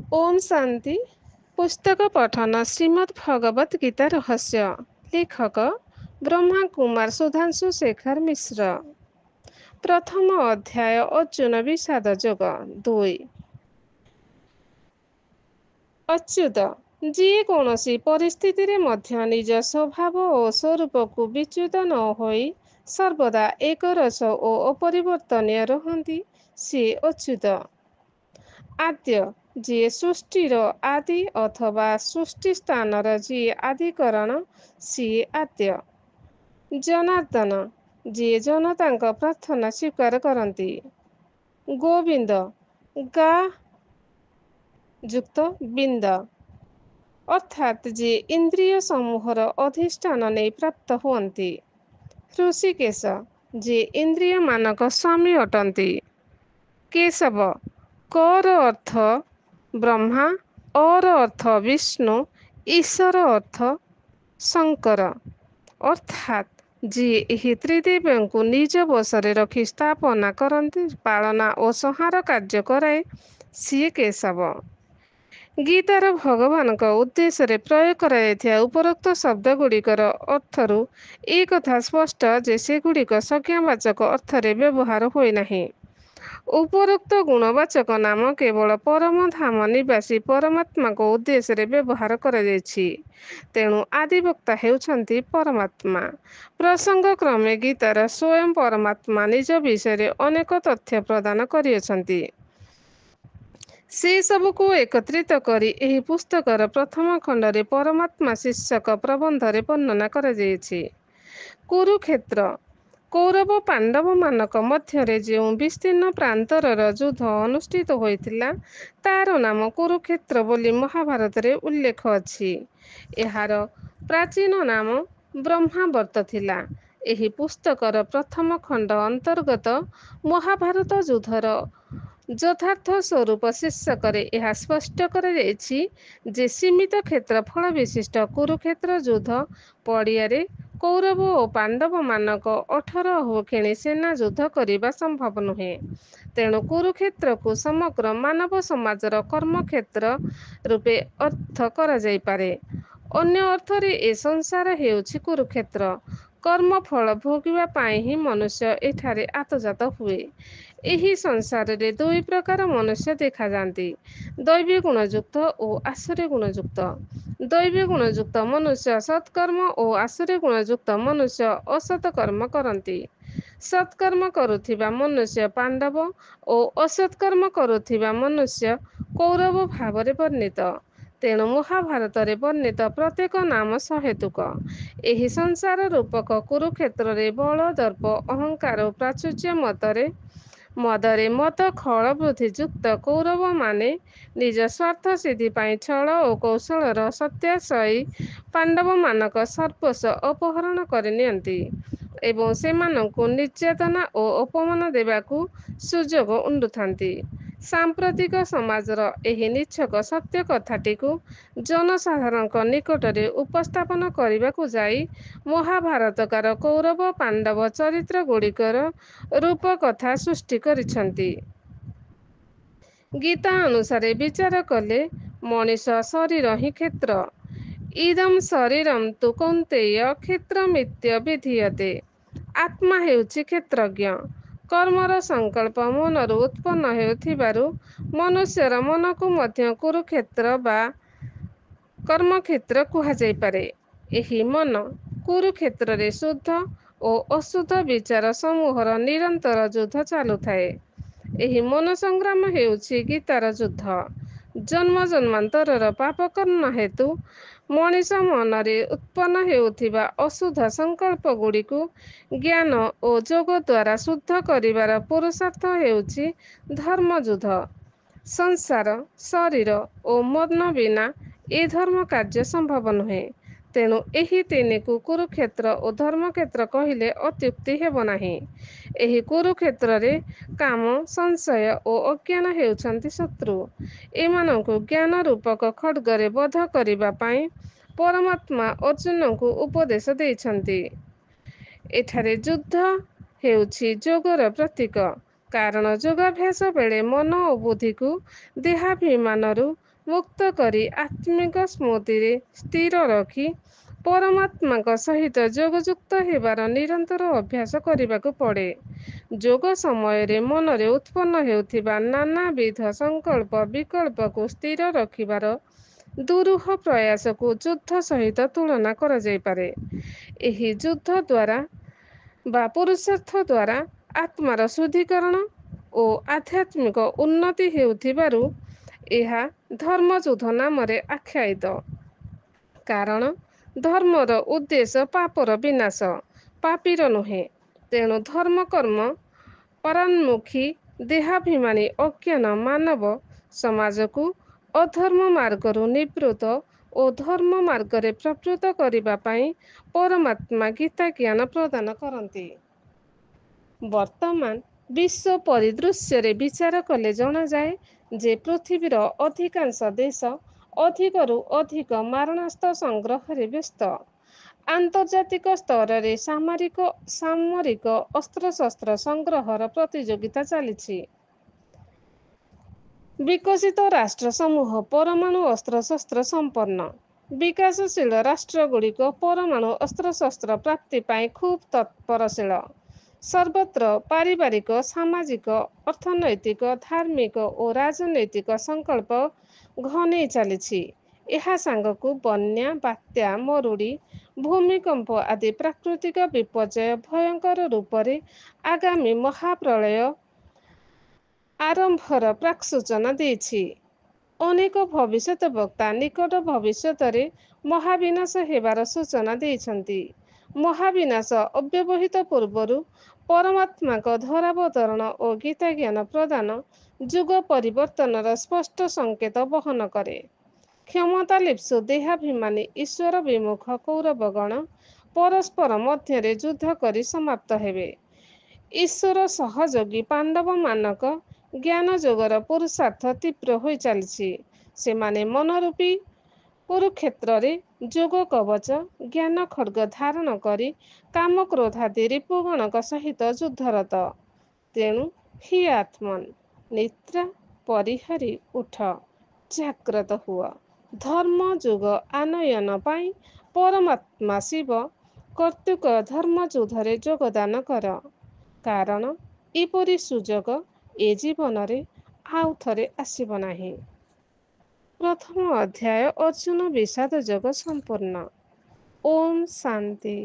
ओम शांति। पुस्तक पठन श्रीमद् भगवत गीता रहस्य। लेखक ब्रह्मा कुमार सुधांशु शेखर मिश्र। प्रथम अध्याय अर्जुन विषाद जोग 2। अच्युत जी कौनसी परिस्थिति रे मध्य निज स्वभाव और स्वरूप को विच्युत न होई सर्वदा एक रस और अपरिवर्तनीय रहंती सी अच्युत। आद्य जी सृष्टिर आदि अथवा सृष्टि स्थानर जी आदिकरण सी आद्य। जनार्दन जी जनता प्रार्थना स्वीकार करती। गोविंद गा युक्त बिंद अर्थात जी इंद्रिय समूहर अधिष्ठान नहीं प्राप्त हुअन्ति। ऋषिकेश जी इंद्रिय मानक स्वामी अटंती। केशव कर अर्थ ब्रह्मा और अर्थ विष्णु ईश्वर अर्थ शंकर अर्थात जी ଏହି ତ୍ରିଦେବୀଙ୍କୁ ନିଜ ବଶରେ ରଖି ସ୍ଥାପନା କରନ୍ତି ପାଳନା ଓ ସଂହାର କାର୍ଯ୍ୟ କରାଏ ସିଏ କେଶବ। ଗୀତାର ଭଗବାନଙ୍କ ଉଦ୍ଦେଶ୍ୟରେ ପ୍ରୟୋଗ କରାଯାଇଥିବା ଉପରୋକ୍ତ ଶବ୍ଦଗୁଡ଼ିକର ଅର୍ଥରୁ ଏ କଥା ସ୍ପଷ୍ଟ ଯେ ସେଗୁଡ଼ିକ ସଂଜ୍ଞାବାଚକ ଅର୍ଥରେ ବ୍ୟବହାର ହୋଇନାହିଁ। ଉପରୋକ୍ତ ଗୁଣବାଚକ ନାମ କେବଳ ପରମ ଧାମ ନିବାସୀ ପରମାତ୍ମାଙ୍କ ଉଦ୍ଦେଶ୍ୟରେ ବ୍ୟବହାର କରାଯାଇଛି। ତେଣୁ ଆଦିବକ୍ତା ହେଉଛନ୍ତି ପରମାତ୍ମା। ପ୍ରସଙ୍ଗ କ୍ରମେ ଗୀତାର ସ୍ୱୟଂ ପରମାତ୍ମା ନିଜ ବିଷୟରେ ଅନେକ ତଥ୍ୟ ପ୍ରଦାନ କରିଅଛନ୍ତି। ସେ ସବୁକୁ ଏକତ୍ରିତ କରି ଏହି ପୁସ୍ତକର ପ୍ରଥମ ଖଣ୍ଡରେ ପରମାତ୍ମା ଶୀର୍ଷକ ପ୍ରବନ୍ଧରେ ବର୍ଣ୍ଣନା କରାଯାଇଛି। କୁରୁକ୍ଷେତ୍ର କୌରବ ପାଣ୍ଡବମାନଙ୍କ ମଧ୍ୟରେ ଯେଉଁ ବିସ୍ତୀର୍ଣ୍ଣ ପ୍ରାନ୍ତରର ଯୁଦ୍ଧ ଅନୁଷ୍ଠିତ ହୋଇଥିଲା ତାର ନାମ କୁରୁକ୍ଷେତ୍ର ବୋଲି ମହାଭାରତରେ ଉଲ୍ଲେଖ ଅଛି। ଏହାର ପ୍ରାଚୀନ ନାମ ବ୍ରହ୍ମାବର୍ତ ଥିଲା। ଏହି ପୁସ୍ତକର ପ୍ରଥମ ଖଣ୍ଡ ଅନ୍ତର୍ଗତ ମହାଭାରତ ଯୁଦ୍ଧର ଯଥାର୍ଥ ସ୍ୱରୂପ ଶୀର୍ଷକରେ ଏହା ସ୍ପଷ୍ଟ କରାଯାଇଛି ଯେ ସୀମିତ କ୍ଷେତ୍ରଫଳ ବିଶିଷ୍ଟ କୁରୁକ୍ଷେତ୍ର ଯୁଦ୍ଧ ପଡ଼ିଆରେ କୌରବ ଓ ପାଣ୍ଡବମାନଙ୍କ 18 ଖେଣି ସେନା ଯୁଦ୍ଧ କରିବା ସମ୍ଭବ ନୁହେଁ। ତେଣୁ କୁରୁକ୍ଷେତ୍ରକୁ ସମଗ୍ର ମାନବ ସମାଜର କର୍ମକ୍ଷେତ୍ର ରୂପେ ଅର୍ଥ କରାଯାଇପାରେ। ଅନ୍ୟ ଅର୍ଥରେ ଏ ସଂସାର ହେଉଛି କୁରୁକ୍ଷେତ୍ର। କର୍ମଫଳ ଭୋଗିବା ପାଇଁ ହିଁ ମନୁଷ୍ୟ ଏଠାରେ ଆତଜାତ ହୁଏ। ଏହି ସଂସାରରେ ଦୁଇ ପ୍ରକାର ମନୁଷ୍ୟ ଦେଖାଯାନ୍ତି, ଦୈବୀ ଗୁଣଯୁକ୍ତ ଓ ଆସୁରୀ ଗୁଣଯୁକ୍ତ। ଦୈବୀ ଗୁଣଯୁକ୍ତ ମନୁଷ୍ୟ ସତ୍କର୍ମ ଓ ଆସୁରୀ ଗୁଣଯୁକ୍ତ ମନୁଷ୍ୟ ଅସତ୍ କର୍ମ କରନ୍ତି। ସତ୍କର୍ମ କରୁଥିବା ମନୁଷ୍ୟ ପାଣ୍ଡବ ଓ ଅସତ୍କର୍ମ କରୁଥିବା ମନୁଷ୍ୟ କୌରବ ଭାବରେ ବର୍ଣ୍ଣିତ। ତେଣୁ ମହାଭାରତରେ ବର୍ଣ୍ଣିତ ପ୍ରତ୍ୟେକ ନାମ ସହେତୁକ। ଏହି ସଂସାର ରୂପକ କୁରୁକ୍ଷେତ୍ରରେ ବଳ ଦର୍ପ ଅହଙ୍କାର ଓ ପ୍ରାଚୁର୍ଯ୍ୟ ମଦରେ ମତ ଖଳ ବୃଦ୍ଧି ଯୁକ୍ତ କୌରବମାନେ ନିଜ ସ୍ୱାର୍ଥ ସିଦ୍ଧି ପାଇଁ ଛଳ ଓ କୌଶଳର ସତ୍ୟାଶୟୀ ପାଣ୍ଡବମାନଙ୍କ ସର୍ବସ୍ୱ ଅପହରଣ କରି ନିଅନ୍ତି ଏବଂ ସେମାନଙ୍କୁ ନିର୍ଯାତନା ଓ ଅପମାନ ଦେବାକୁ ସୁଯୋଗ ଉଣ୍ଡୁଥାନ୍ତି। ସାମ୍ପ୍ରତିକ ସମାଜର ଏହି ନିଛକ ସତ୍ୟ କଥାଟିକୁ ଜନସାଧାରଣଙ୍କ ନିକଟରେ ଉପସ୍ଥାପନ କରିବାକୁ ଯାଇ ମହାଭାରତକାର କୌରବ ପାଣ୍ଡବ ଚରିତ୍ର ଗୁଡ଼ିକର ରୂପକଥା ସୃଷ୍ଟି କରିଛନ୍ତି। ଗୀତା ଅନୁସାରେ ବିଚାର କଲେ ମଣିଷ ଶରୀର ହିଁ କ୍ଷେତ୍ର। ଇଦଂ ଶରୀରଂ ତୁ କୌନ୍ତେୟ କ୍ଷେତ୍ରମିତ୍ୟଭିଧୀୟତେ। ଆତ୍ମା ହେଉଛି କ୍ଷେତ୍ରଜ୍ଞ। କର୍ମର ସଂକଳ୍ପ ମନରୁ ଉତ୍ପନ୍ନ ହେଉଥିବାରୁ ମନୁଷ୍ୟର ମନକୁ ମଧ୍ୟ କୁରୁକ୍ଷେତ୍ର ବା କର୍ମକ୍ଷେତ୍ର କୁହାଯାଇପାରେ। ଏହି ମନ କୁରୁକ୍ଷେତ୍ରରେ ଶୁଦ୍ଧ ଓ ଅଶୁଦ୍ଧ ବିଚାର ସମୂହର ନିରନ୍ତର ଯୁଦ୍ଧ ଚାଲୁଥାଏ। ଏହି ମନ ସଂଗ୍ରାମ ହେଉଛି ଗୀତାର ଯୁଦ୍ଧ। ଜନ୍ମ ଜନ୍ମାନ୍ତରର ପାପକର୍ମ ହେତୁ ମଣିଷ ମନରେ ଉତ୍ପନ୍ନ ହେଉଥିବା ଅଶୁଦ୍ଧ ସଂକଳ୍ପ ଗୁଡ଼ିକୁ ଜ୍ଞାନ ଓ ଯୋଗ ଦ୍ୱାରା ଶୁଦ୍ଧ କରିବାର ପୁରୁଷାର୍ଥ ହେଉଛି ଧର୍ମଯୁଦ୍ଧ। ସଂସାର ଶରୀର ଓ ମନ ବିନା ଏ ଧର୍ମ କାର୍ଯ୍ୟ ସମ୍ଭବ ନୁହେଁ। ତେଣୁ ଏହି ତିନିକୁ କୁରୁକ୍ଷେତ୍ର ଓ ଧର୍ମକ୍ଷେତ୍ର କହିଲେ ଅତ୍ୟୁକ୍ତି ହେବ ନାହିଁ। ଏହି କୁରୁକ୍ଷେତ୍ରରେ କାମ ସଂଶୟ ଓ ଅଜ୍ଞାନ ହେଉଛନ୍ତି ଶତ୍ରୁ। ଏମାନଙ୍କୁ ଜ୍ଞାନ ରୂପକ ଖଡ୍ଗରେ ବଧ କରିବା ପାଇଁ ପରମାତ୍ମା ଅର୍ଜୁନଙ୍କୁ ଉପଦେଶ ଦେଇଛନ୍ତି। ଏଠାରେ ଯୁଦ୍ଧ ହେଉଛି ଯୋଗର ପ୍ରତୀକ। କାରଣ ଯୋଗାଭ୍ୟାସ ବେଳେ ମନ ଓ ବୁଦ୍ଧିକୁ ଦେହାଭିମାନରୁ ମୁକ୍ତ କରି ଆତ୍ମିକ ସ୍ମୃତିରେ ସ୍ଥିର ରଖି ପରମାତ୍ମାଙ୍କ ସହିତ ଯୋଗଯୁକ୍ତ ହେବାର ନିରନ୍ତର ଅଭ୍ୟାସ କରିବାକୁ ପଡ଼େ। ଯୋଗ ସମୟରେ ମନରେ ଉତ୍ପନ୍ନ ହେଉଥିବା ନାନାବିଧ ସଂକଳ୍ପ ବିକଳ୍ପକୁ ସ୍ଥିର ରଖିବାର ଦୁରୂହ ପ୍ରୟାସକୁ ଯୁଦ୍ଧ ସହିତ ତୁଳନା କରାଯାଇପାରେ। ଏହି ଯୁଦ୍ଧ ଦ୍ୱାରା ବା ପୁରୁଷାର୍ଥ ଦ୍ୱାରା ଆତ୍ମାର ଶୁଦ୍ଧୀକରଣ ଓ ଆଧ୍ୟାତ୍ମିକ ଉନ୍ନତି ହେଉଥିବାରୁ ଏହା ଧର୍ମଯୁଦ୍ଧ ନାମରେ ଆଖ୍ୟାୟିତ। କାରଣ ଧର୍ମର ଉଦ୍ଦେଶ୍ୟ ପାପର ବିନାଶ, ପାପୀର ନୁହେଁ। ତେଣୁ ଧର୍ମକର୍ମ ପରାନ୍ମୁଖୀ ଦେହାଭିମାନୀ ଅଜ୍ଞାନ ମାନବ ସମାଜକୁ ଅଧର୍ମ ମାର୍ଗରୁ ନିବୃତ୍ତ ଓ ଧର୍ମ ମାର୍ଗରେ ପ୍ରବୃତ୍ତ କରିବା ପାଇଁ ପରମାତ୍ମା ଗୀତା ଜ୍ଞାନ ପ୍ରଦାନ କରନ୍ତି। ବର୍ତ୍ତମାନ ବିଶ୍ୱ ପରିଦୃଶ୍ୟରେ ବିଚାର କଲେ ଜଣାଯାଏ ଯେ ପୃଥିବୀର ଅଧିକାଂଶ ଦେଶ ଅଧିକରୁ ଅଧିକ ମାରଣାସ୍ତ୍ର ସଂଗ୍ରହରେ ବ୍ୟସ୍ତ। ଆନ୍ତର୍ଜାତିକ ସ୍ତରରେ ସାମରିକ ଅସ୍ତ୍ରଶସ୍ତ୍ର ସଂଗ୍ରହର ପ୍ରତିଯୋଗିତା ଚାଲିଛି। ବିକଶିତ ରାଷ୍ଟ୍ର ସମୂହ ପରମାଣୁ ଅସ୍ତ୍ରଶସ୍ତ୍ର ସମ୍ପନ୍ନ। ବିକାଶଶୀଳ ରାଷ୍ଟ୍ରଗୁଡ଼ିକ ପରମାଣୁ ଅସ୍ତ୍ରଶସ୍ତ୍ର ପ୍ରାପ୍ତି ପାଇଁ ଖୁବ୍ ତତ୍ପରଶୀଳ। ସର୍ବତ୍ର ପାରିବାରିକ, ସାମାଜିକ, ଅର୍ଥନୈତିକ, ଧାର୍ମିକ ଓ ରାଜନୈତିକ ସଂକଳ୍ପ ଘନେଇ ଚାଲିଛି। ଏହା ସାଙ୍ଗକୁ ବନ୍ୟା, ବାତ୍ୟା, ମରୁଡ଼ି, ଭୂମିକମ୍ପ ଆଦି ପ୍ରାକୃତିକ ବିପର୍ଯ୍ୟୟ ଭୟଙ୍କର ରୂପରେ ଆଗାମୀ ମହାପ୍ରଳୟ ଆରମ୍ଭର ପ୍ରାକ୍ସୂଚନା ଦେଇଛି। ଅନେକ ଭବିଷ୍ୟତ ବକ୍ତା ନିକଟ ଭବିଷ୍ୟତରେ ମହାବିନାଶ ହେବାର ସୂଚନା ଦେଇଛନ୍ତି। ମହାବିନାଶ ଅବ୍ୟବହିତ ପୂର୍ବରୁ ପରମାତ୍ମାଙ୍କ ଧରାବତରଣ ଓ ଗୀତାଜ୍ଞାନ ପ୍ରଦାନ ଯୁଗ ପରିବର୍ତ୍ତନର ସ୍ପଷ୍ଟ ସଂକେତ ବହନ କରେ। କ୍ଷମତାଲିପ୍ସୁ ଦେହାଭିମାନୀ ଈଶ୍ୱର ବିମୁଖ କୌରବଗଣ ପରସ୍ପର ମଧ୍ୟରେ ଯୁଦ୍ଧ କରି ସମାପ୍ତ ହେବେ। ଈଶ୍ୱର ସହଯୋଗୀ ପାଣ୍ଡବମାନଙ୍କ ଜ୍ଞାନଯୋଗର ପୁରୁଷାର୍ଥ ତୀବ୍ର ହୋଇ ଚାଲିଛି। ସେମାନେ ମନରୂପୀ କୁରୁକ୍ଷେତ୍ରରେ ଯୋଗ କବଚ, ଜ୍ଞାନ ଖଡ୍ଗ ଧାରଣ କରି କାମକ୍ରୋଧାଦି ରିପୁଗଣଙ୍କ ସହିତ ଯୁଦ୍ଧରତ। ତେଣୁ ହି ଆତ୍ମନ୍, ନିଦ୍ରା ପରିହାରି ଉଠ, ଜାଗ୍ରତ ହୁଅ। ଧର୍ମ ଯୁଗ ଆନୟନ ପାଇଁ ପରମାତ୍ମା ଶିବ କର୍ତ୍ତୃକ ଧର୍ମଯୁଦ୍ଧରେ ଯୋଗଦାନ କର। କାରଣ ଏପରି ସୁଯୋଗ ଏ ଜୀବନରେ ଆଉ ଥରେ ଆସିବ ନାହିଁ। ପ୍ରଥମ ଅଧ୍ୟାୟ ଅର୍ଜୁନ ବିଷାଦ ଯୋଗ ସମ୍ପୂର୍ଣ୍ଣ। ଓମ୍ ଶାନ୍ତି।